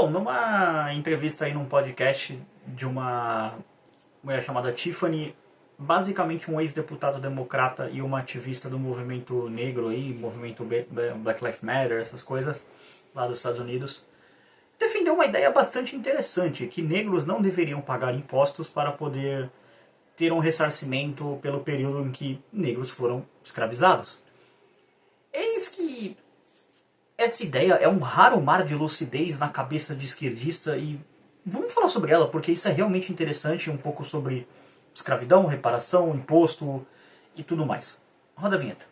Bom, numa entrevista aí num podcast de uma mulher chamada Tiffany, basicamente um ex-deputado democrata e uma ativista do movimento negro aí, movimento Black Lives Matter, essas coisas, lá dos Estados Unidos, defendeu uma ideia bastante interessante, que negros não deveriam pagar impostos para poder ter um ressarcimento pelo período em que negros foram escravizados. Eis que essa ideia é um raro mar de lucidez na cabeça de esquerdista e vamos falar sobre ela porque isso é realmente interessante, um pouco sobre escravidão, reparação, imposto e tudo mais. Roda a vinheta.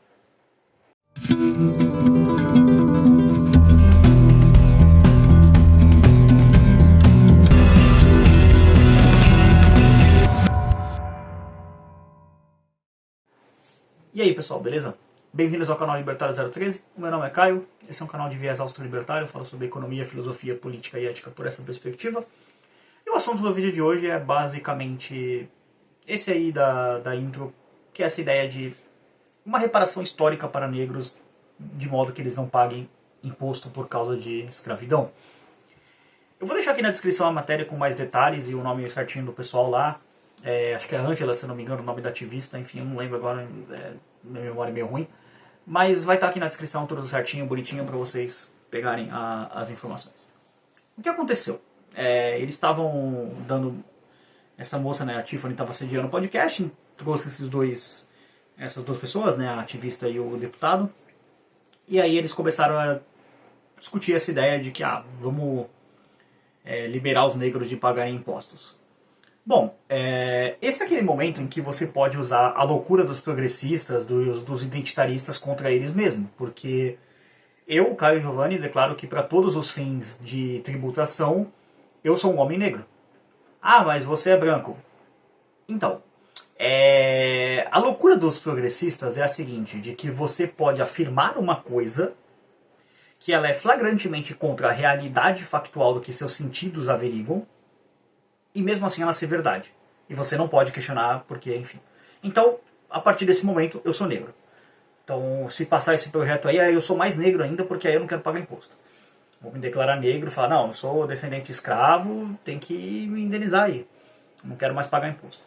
E aí pessoal, beleza? Bem-vindos ao canal Libertário 013, o meu nome é Caio, esse é um canal de viés austro-libertário, eu falo sobre economia, filosofia, política e ética por essa perspectiva. E o assunto do vídeo de hoje é basicamente esse aí da intro, que é essa ideia de uma reparação histórica para negros, de modo que eles não paguem imposto por causa de escravidão. Eu vou deixar aqui na descrição a matéria com mais detalhes e o nome certinho do pessoal lá. Acho que é Angela, se não me engano, o nome da ativista, enfim, eu não lembro agora, minha memória é meio ruim. Mas vai estar aqui na descrição tudo certinho, bonitinho, para vocês pegarem as informações. O que aconteceu? Eles estavam dando... Essa moça, né, a Tiffany, estava sediando o podcast, trouxe essas duas pessoas, né, a ativista e o deputado. E aí eles começaram a discutir essa ideia de que, vamos liberar os negros de pagarem impostos. Bom, esse é aquele momento em que você pode usar a loucura dos progressistas, dos identitaristas contra eles mesmos, porque eu, Caio Giovanni, declaro que para todos os fins de tributação, eu sou um homem negro. Ah, mas você é branco. Então, a loucura dos progressistas é a seguinte, de que você pode afirmar uma coisa que ela é flagrantemente contra a realidade factual do que seus sentidos averiguam, e mesmo assim ela ser verdade. E você não pode questionar porque, enfim. Então, a partir desse momento, eu sou negro. Então, se passar esse projeto aí eu sou mais negro ainda porque aí eu não quero pagar imposto. Vou me declarar negro, falar, não, eu sou descendente de escravo, tem que me indenizar aí. Não quero mais pagar imposto.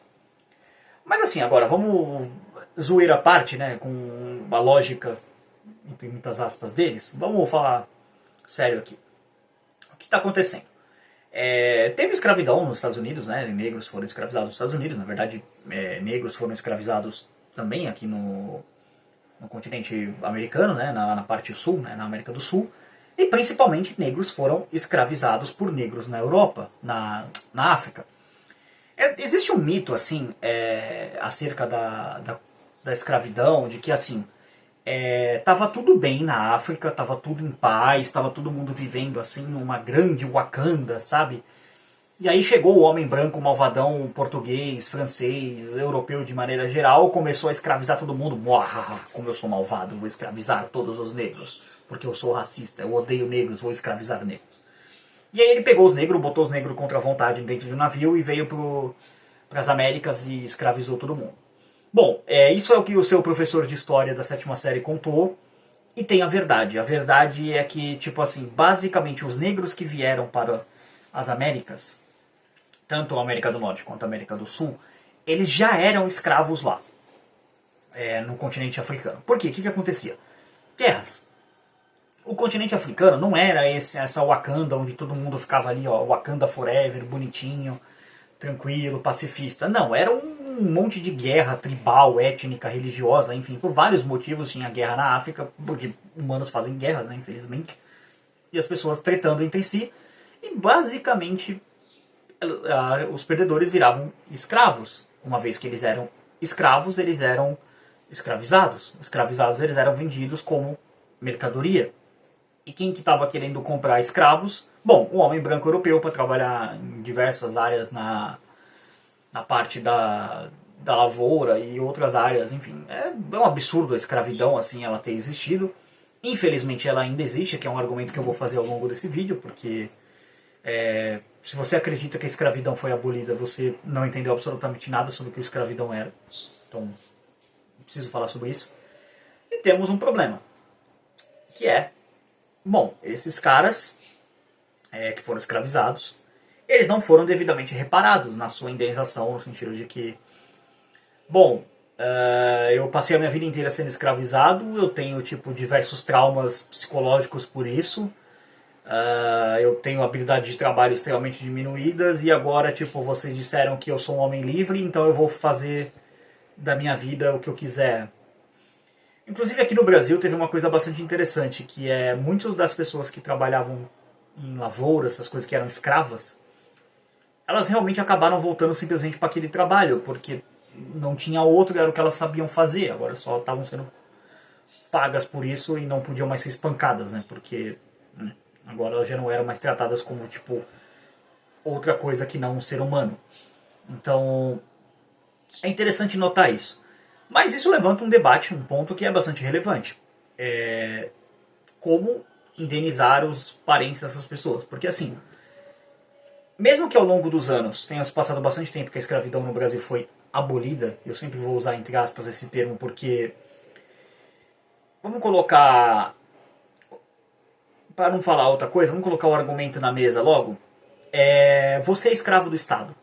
Mas assim, agora, vamos zoeira à parte, né, com a lógica, entre muitas aspas, deles. Vamos falar sério aqui. O que está acontecendo? Teve escravidão nos Estados Unidos, né? Negros foram escravizados nos Estados Unidos. Na verdade, negros foram escravizados também aqui no continente americano, né? Na parte sul, né? Na América do Sul. E principalmente negros foram escravizados por negros na Europa, na África. Existe um mito assim acerca da escravidão, de que assim tava tudo bem na África, tava tudo em paz, tava todo mundo vivendo assim numa grande Wakanda, sabe? E aí chegou o homem branco, malvadão, português, francês, europeu de maneira geral, começou a escravizar todo mundo. Como eu sou malvado, vou escravizar todos os negros, porque eu sou racista, eu odeio negros, vou escravizar negros. E aí ele pegou os negros, botou os negros contra a vontade dentro de um navio e veio para as Américas e escravizou todo mundo. Bom, isso é o que o seu professor de história da 7ª série contou, e tem a verdade. A verdade é que, tipo assim, basicamente os negros que vieram para as Américas, tanto a América do Norte quanto a América do Sul, eles já eram escravos lá, no continente africano. Por quê? O que acontecia? Guerras. O continente africano não era essa Wakanda onde todo mundo ficava ali, ó, Wakanda forever, bonitinho, tranquilo, pacifista. Não, era um monte de guerra tribal, étnica, religiosa, enfim, por vários motivos tinha guerra na África, porque humanos fazem guerras, né, infelizmente, e as pessoas tretando entre si, e basicamente os perdedores viravam escravos. Uma vez que eles eram escravos, eles eram escravizados. Escravizados, eles eram vendidos como mercadoria. E quem que estava querendo comprar escravos? Bom, um homem branco europeu para trabalhar em diversas áreas na parte da lavoura e outras áreas, enfim. É um absurdo a escravidão, assim, ela ter existido. Infelizmente ela ainda existe, que é um argumento que eu vou fazer ao longo desse vídeo, porque se você acredita que a escravidão foi abolida, você não entendeu absolutamente nada sobre o que a escravidão era. Então, preciso falar sobre isso. E temos um problema, que é, bom, esses caras que foram escravizados, eles não foram devidamente reparados na sua indenização, no sentido de que, bom, eu passei a minha vida inteira sendo escravizado, eu tenho tipo diversos traumas psicológicos por isso, eu tenho habilidade de trabalho extremamente diminuídas e agora tipo vocês disseram que eu sou um homem livre, então eu vou fazer da minha vida o que eu quiser. Inclusive aqui no Brasil teve uma coisa bastante interessante, que é muitas das pessoas que trabalhavam em lavoura, essas coisas que eram escravas, elas realmente acabaram voltando simplesmente para aquele trabalho, porque não tinha outro, era o que elas sabiam fazer, agora só estavam sendo pagas por isso e não podiam mais ser espancadas, né? Porque agora elas já não eram mais tratadas como tipo outra coisa que não um ser humano. Então é interessante notar isso. Mas isso levanta um debate, um ponto que é bastante relevante. Como indenizar os parentes dessas pessoas? Porque assim, mesmo que ao longo dos anos tenha se passado bastante tempo que a escravidão no Brasil foi abolida, eu sempre vou usar entre aspas esse termo porque, vamos colocar, para não falar outra coisa, vamos colocar o argumento na mesa logo. Você é escravo do Estado.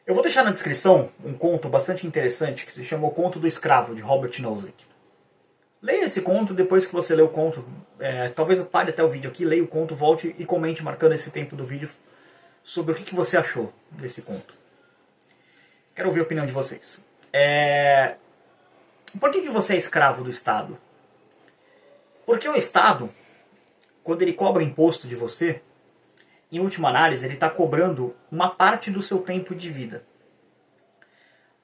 Eu vou deixar na descrição um conto bastante interessante que se chama O Conto do Escravo, de Robert Nozick. Leia esse conto, depois que você lê o conto, talvez pare até o vídeo aqui, leia o conto, volte e comente marcando esse tempo do vídeo sobre o que você achou desse conto. Quero ouvir a opinião de vocês. Por que você é escravo do Estado? Porque o Estado, quando ele cobra imposto de você, em última análise, ele está cobrando uma parte do seu tempo de vida.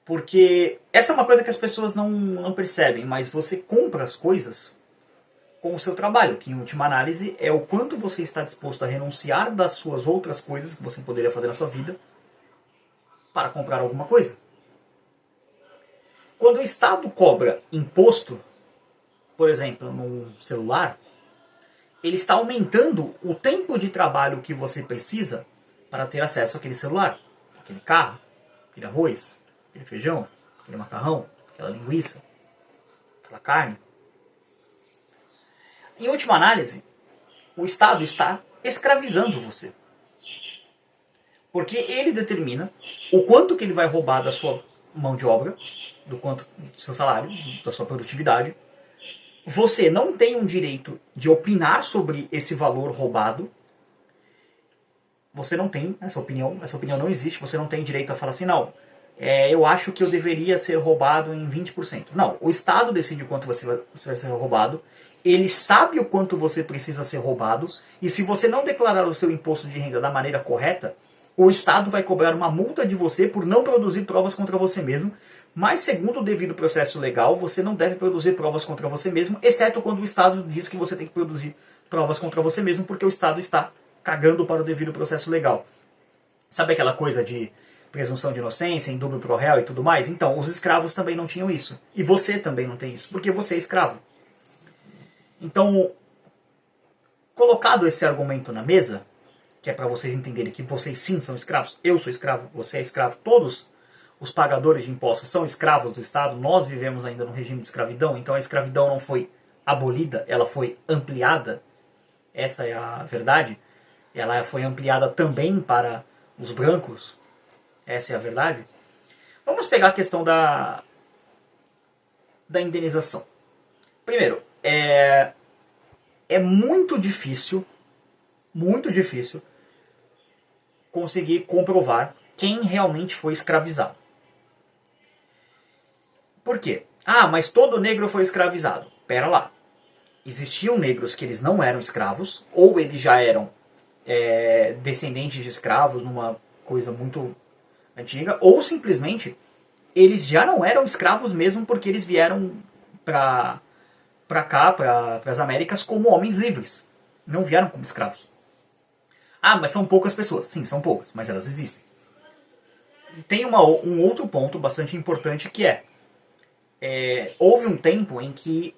Porque essa é uma coisa que as pessoas não percebem, mas você compra as coisas com o seu trabalho, que em última análise é o quanto você está disposto a renunciar das suas outras coisas que você poderia fazer na sua vida para comprar alguma coisa. Quando o Estado cobra imposto, por exemplo, num celular, ele está aumentando o tempo de trabalho que você precisa para ter acesso àquele celular, aquele carro, aquele arroz, aquele feijão, aquele macarrão, aquela linguiça, aquela carne. Em última análise, o Estado está escravizando você. Porque ele determina o quanto que ele vai roubar da sua mão de obra, do quanto do seu salário, da sua produtividade. Você não tem um direito de opinar sobre esse valor roubado. Você não tem essa opinião não existe. Você não tem direito a falar assim, não, eu acho que eu deveria ser roubado em 20%. Não, o Estado decide o quanto você vai ser roubado. Ele sabe o quanto você precisa ser roubado. E se você não declarar o seu imposto de renda da maneira correta, o Estado vai cobrar uma multa de você por não produzir provas contra você mesmo. Mas, segundo o devido processo legal, você não deve produzir provas contra você mesmo, exceto quando o Estado diz que você tem que produzir provas contra você mesmo, porque o Estado está cagando para o devido processo legal. Sabe aquela coisa de presunção de inocência, indúbio pro réu e tudo mais? Então, os escravos também não tinham isso. E você também não tem isso, porque você é escravo. Então, colocado esse argumento na mesa, que é para vocês entenderem que vocês sim são escravos, eu sou escravo, você é escravo, todos os pagadores de impostos são escravos do Estado, nós vivemos ainda no regime de escravidão, então a escravidão não foi abolida, ela foi ampliada, essa é a verdade, ela foi ampliada também para os brancos, essa é a verdade. Vamos pegar a questão da indenização. Primeiro, é muito difícil conseguir comprovar quem realmente foi escravizado. Por quê? Ah, mas todo negro foi escravizado. Pera lá. Existiam negros que eles não eram escravos, ou eles já eram descendentes de escravos numa coisa muito antiga, ou simplesmente eles já não eram escravos mesmo porque eles vieram pra cá, para as Américas, como homens livres. Não vieram como escravos. Ah, mas são poucas pessoas. Sim, são poucas, mas elas existem. E tem um outro ponto bastante importante que houve um tempo em que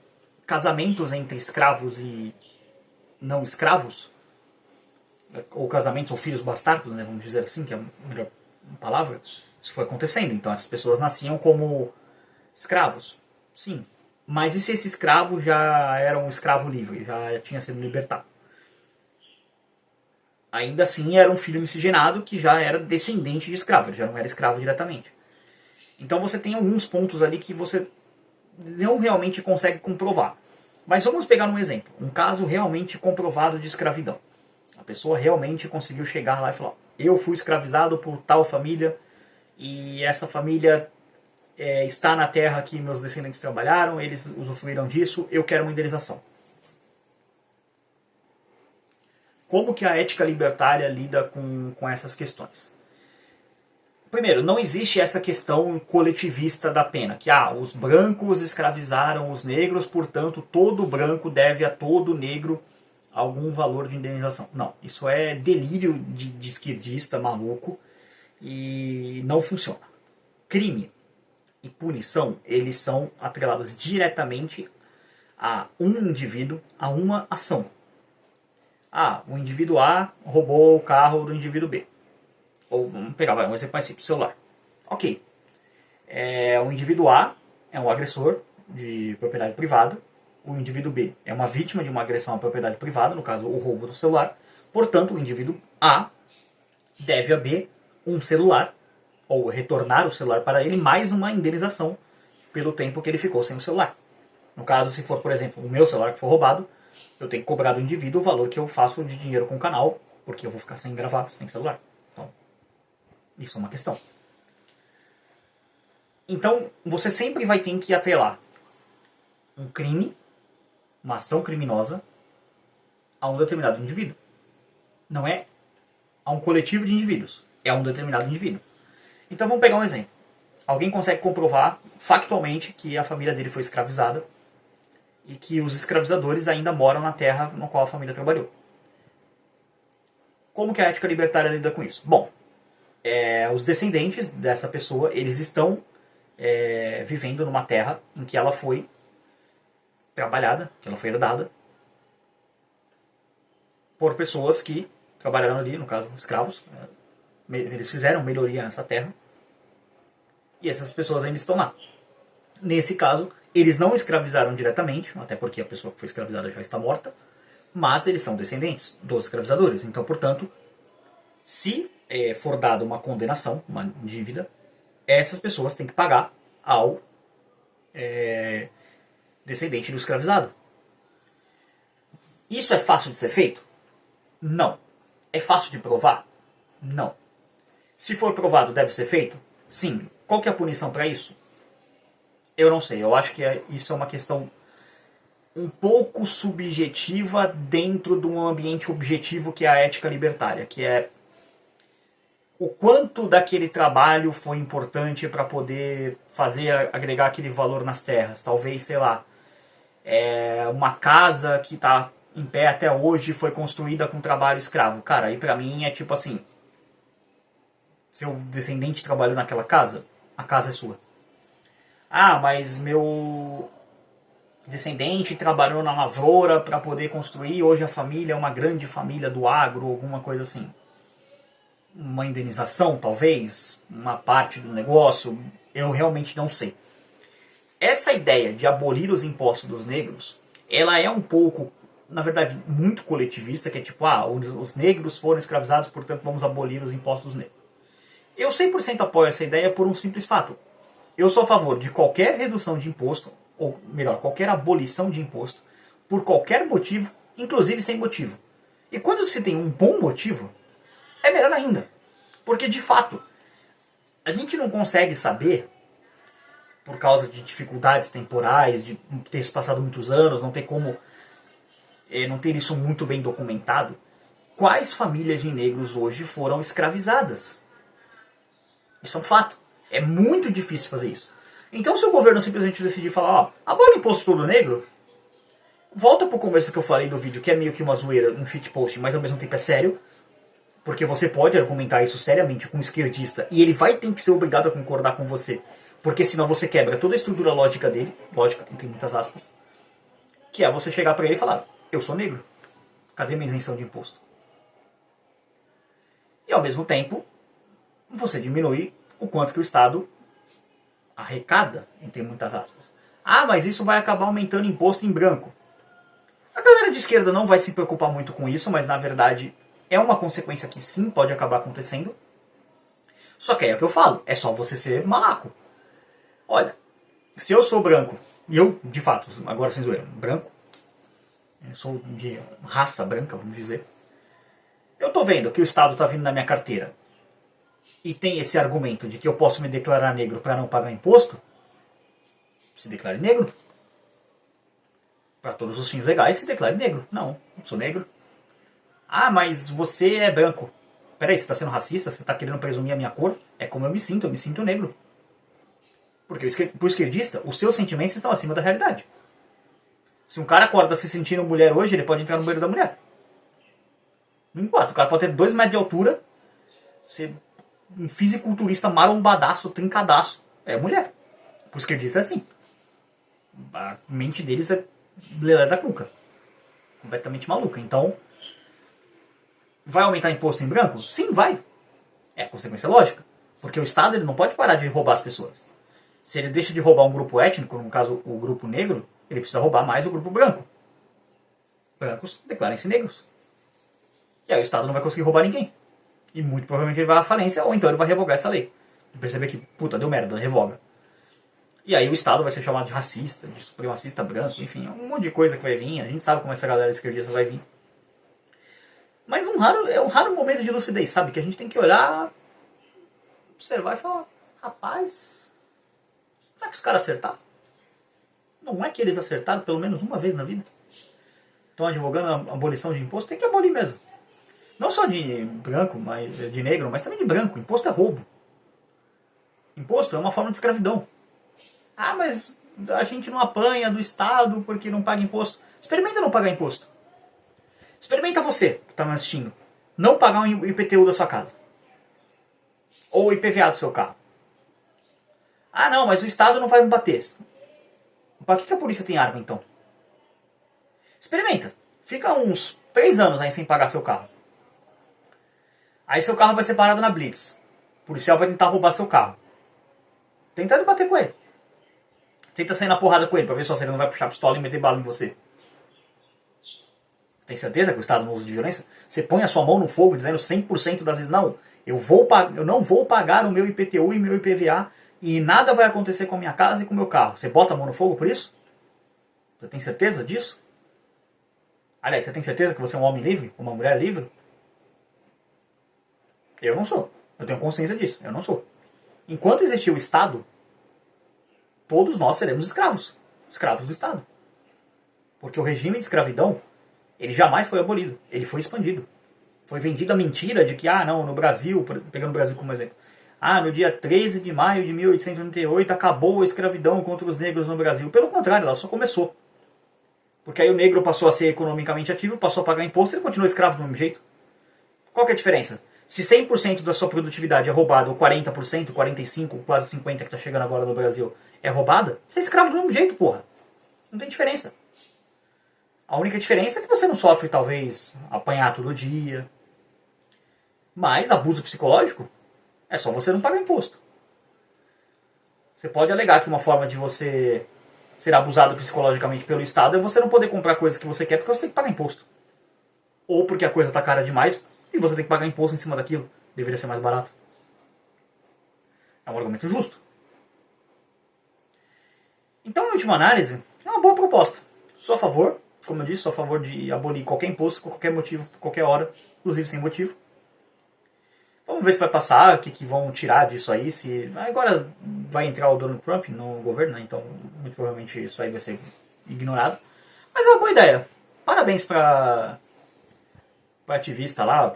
casamentos entre escravos e não escravos, ou casamentos ou filhos bastardos, né, vamos dizer assim, que é a melhor palavra, isso foi acontecendo. Então essas pessoas nasciam como escravos. Sim. Mas e se esse escravo já era um escravo livre, já tinha sido libertado? ainda assim era um filho miscigenado que já era descendente de escravo, ele já não era escravo diretamente. Então você tem alguns pontos ali que você não realmente consegue comprovar. Mas vamos pegar um exemplo, um caso realmente comprovado de escravidão. A pessoa realmente conseguiu chegar lá e falar: eu fui escravizado por tal família e essa família está na terra que meus descendentes trabalharam, eles usufruíram disso, eu quero uma indenização. Como que a ética libertária lida com essas questões? Primeiro, não existe essa questão coletivista da pena, que os brancos escravizaram os negros, portanto todo branco deve a todo negro algum valor de indenização. Não, isso é delírio de esquerdista maluco e não funciona. Crime e punição, eles são atrelados diretamente a um indivíduo, a uma ação. O indivíduo A roubou o carro do indivíduo B. Ou vamos pegar um exemplo mais simples, celular. Ok. O indivíduo A é um agressor de propriedade privada. O indivíduo B é uma vítima de uma agressão à propriedade privada, no caso, o roubo do celular. Portanto, o indivíduo A deve a B um celular, ou retornar o celular para ele, mais uma indenização pelo tempo que ele ficou sem o celular. No caso, se for, por exemplo, o meu celular que for roubado, eu tenho que cobrar do indivíduo o valor que eu faço de dinheiro com o canal, porque eu vou ficar sem gravar, sem celular. Então, isso é uma questão. Então, você sempre vai ter que atrelar um crime, uma ação criminosa, a um determinado indivíduo. Não é a um coletivo de indivíduos, é a um determinado indivíduo. Então, vamos pegar um exemplo. Alguém consegue comprovar factualmente que a família dele foi escravizada e que os escravizadores ainda moram na terra na qual a família trabalhou. Como que a ética libertária lida com isso? Bom, os descendentes dessa pessoa, eles estão vivendo numa terra em que ela foi trabalhada, que ela foi herdada por pessoas que trabalharam ali, no caso, escravos. Eles fizeram melhoria nessa terra e essas pessoas ainda estão lá. Nesse caso, eles não escravizaram diretamente, até porque a pessoa que foi escravizada já está morta, mas eles são descendentes dos escravizadores. Então, portanto, se for dada uma condenação, uma dívida, essas pessoas têm que pagar ao descendente do escravizado. Isso é fácil de ser feito? Não. É fácil de provar? Não. Se for provado, deve ser feito? Sim. Qual que é a punição para isso? Eu não sei. Eu acho que isso é uma questão um pouco subjetiva dentro de um ambiente objetivo que é a ética libertária, que é o quanto daquele trabalho foi importante para poder agregar aquele valor nas terras. Talvez, sei lá, uma casa que está em pé até hoje foi construída com trabalho escravo. Cara, aí pra mim é tipo assim, seu descendente trabalhou naquela casa, a casa é sua. Mas meu descendente trabalhou na lavoura para poder construir, hoje a família é uma grande família do agro, alguma coisa assim. Uma indenização, talvez, uma parte do negócio, eu realmente não sei. Essa ideia de abolir os impostos dos negros, ela é um pouco, na verdade, muito coletivista, que é tipo, os negros foram escravizados, portanto vamos abolir os impostos dos negros. Eu 100% apoio essa ideia por um simples fato. Eu sou a favor de qualquer redução de imposto, ou melhor, qualquer abolição de imposto, por qualquer motivo, inclusive sem motivo. E quando se tem um bom motivo, é melhor ainda. Porque, de fato, a gente não consegue saber, por causa de dificuldades temporais, de ter se passado muitos anos, não ter como não ter isso muito bem documentado, quais famílias de negros hoje foram escravizadas. Isso é um fato. É muito difícil fazer isso. Então, se o governo simplesmente decidir falar, abole o imposto todo negro, volta pro começo que eu falei do vídeo, que é meio que uma zoeira, um shitpost, mas ao mesmo tempo é sério, porque você pode argumentar isso seriamente com um esquerdista, e ele vai ter que ser obrigado a concordar com você, porque senão você quebra toda a estrutura lógica dele, lógica, entre muitas aspas, que é você chegar pra ele e falar, eu sou negro, cadê minha isenção de imposto? E ao mesmo tempo, você diminui o quanto que o Estado arrecada, entre muitas aspas. Mas isso vai acabar aumentando imposto em branco. A galera de esquerda não vai se preocupar muito com isso, mas na verdade é uma consequência que sim pode acabar acontecendo. Só que é o que eu falo, é só você ser malaco. Olha, se eu sou branco, e eu, de fato, agora sem zoeira, branco, eu sou de raça branca, vamos dizer, eu tô vendo que o Estado tá vindo na minha carteira e tem esse argumento de que eu posso me declarar negro para não pagar imposto, se declare negro. Para todos os fins legais, se declare negro. Não sou negro. Ah, mas você é branco. Peraí, você está sendo racista? Você está querendo presumir a minha cor? É como eu me sinto negro. Porque pro esquerdista, os seus sentimentos estão acima da realidade. Se um cara acorda se sentindo mulher hoje, ele pode entrar no banheiro da mulher. Não importa, o cara pode ter 2 metros de altura, ser um fisiculturista marombadaço, trincadaço. É mulher. Pro esquerdista é assim. A mente deles é lelé da cuca. Completamente maluca. Então, vai aumentar imposto em branco? Sim, vai. É a consequência lógica. Porque o Estado ele não pode parar de roubar as pessoas. Se ele deixa de roubar um grupo étnico, no caso o grupo negro, ele precisa roubar mais o grupo branco. Brancos declarem-se negros. E aí o Estado não vai conseguir roubar ninguém. E muito provavelmente ele vai à falência, ou então ele vai revogar essa lei. E perceber que, puta, deu merda, revoga. E aí o Estado vai ser chamado de racista, de supremacista branco, enfim, um monte de coisa que vai vir. A gente sabe como essa galera esquerdista vai vir. Mas é um raro momento de lucidez, sabe? Que a gente tem que olhar, observar e falar, rapaz, será que os caras acertaram? Não é que eles acertaram pelo menos uma vez na vida? Estão advogando a abolição de imposto? Tem que abolir mesmo. Não só de branco, mas de negro, mas também de branco. Imposto é roubo. Imposto é uma forma de escravidão. Ah, mas a gente não apanha do Estado porque não paga imposto. Experimenta não pagar imposto. Experimenta você, que está me assistindo, não pagar o IPTU da sua casa. Ou o IPVA do seu carro. Ah, não, mas o Estado não vai me bater. Para que a polícia tem arma, então? Experimenta. Fica uns 3 anos aí sem pagar seu carro. Aí seu carro vai ser parado na blitz. O policial vai tentar roubar seu carro. Tenta bater com ele. Tenta sair na porrada com ele pra ver só se ele não vai puxar a pistola e meter bala em você. Tem certeza que o Estado não usa de violência? Você põe a sua mão no fogo dizendo 100% das vezes, não, eu não vou pagar o meu IPTU e meu IPVA e nada vai acontecer com a minha casa e com o meu carro. Você bota a mão no fogo por isso? Você tem certeza disso? Aliás, você tem certeza que você é um homem livre? Uma mulher livre? Eu não sou. Eu tenho consciência disso. Eu não sou. Enquanto existir o Estado, todos nós seremos escravos. Escravos do Estado. Porque o regime de escravidão, ele jamais foi abolido. Ele foi expandido. Foi vendida a mentira de que, não, no Brasil, pegando o Brasil como exemplo, no dia 13 de maio de 1888 acabou a escravidão contra os negros no Brasil. Pelo contrário, ela só começou. Porque aí o negro passou a ser economicamente ativo, passou a pagar imposto e ele continua escravo do mesmo jeito. Qual que é a diferença? Se 100% da sua produtividade é roubada, ou 40%, 45%, quase 50% que está chegando agora no Brasil é roubada, você é escravo do mesmo jeito, porra. Não tem diferença. A única diferença é que você não sofre, talvez, apanhar todo dia. Mas abuso psicológico é só você não pagar imposto. Você pode alegar que uma forma de você ser abusado psicologicamente pelo Estado é você não poder comprar coisas que você quer porque você tem que pagar imposto. Ou porque a coisa está cara demais e você tem que pagar imposto em cima daquilo. Deveria ser mais barato. É um argumento justo. Então, em última análise, é uma boa proposta. Sou a favor, como eu disse, sou a favor de abolir qualquer imposto, por qualquer motivo, por qualquer hora, inclusive sem motivo. Vamos ver se vai passar, o que vão tirar disso aí. Se agora vai entrar o Donald Trump no governo, né? Então muito provavelmente isso aí vai ser ignorado. Mas é uma boa ideia. Parabéns para ativista lá.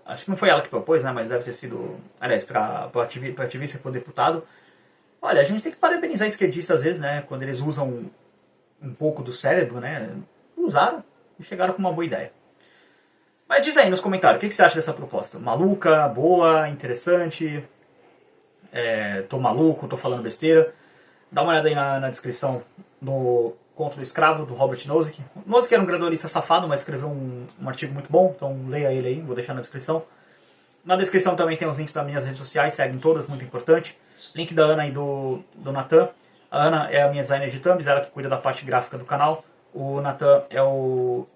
Acho que não foi ela que propôs, né? Mas deve ter sido... Aliás, para ativista por deputado. Olha, a gente tem que parabenizar esquerdistas às vezes, né? Quando eles usam um pouco do cérebro, né? Usaram e chegaram com uma boa ideia. Mas diz aí nos comentários, o que você acha dessa proposta? Maluca, boa, interessante? Tô maluco, tô falando besteira? Dá uma olhada aí na descrição no Conto do Escravo, do Robert Nozick. Nozick era um gradualista safado, mas escreveu um artigo muito bom, então leia ele aí, vou deixar na descrição. Na descrição também tem os links das minhas redes sociais, seguem todas, muito importante. Link da Ana e do Natan. A Ana é a minha designer de thumbs, ela que cuida da parte gráfica do canal. O Natan é o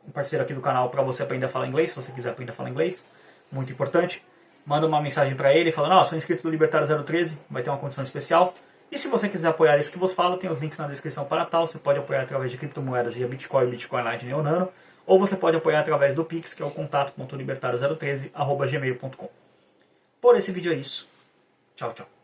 um parceiro aqui do canal para você aprender a falar inglês, se você quiser aprender a falar inglês, muito importante. Manda uma mensagem para ele falando, sou inscrito do Libertário 013, vai ter uma condição especial. E se você quiser apoiar isso que vos falo, tem os links na descrição para tal. Você pode apoiar através de criptomoedas via Bitcoin, Bitcoin Lightning ou Nano, ou você pode apoiar através do Pix, que é o contato.libertario013@gmail.com. Por esse vídeo é isso. Tchau, tchau.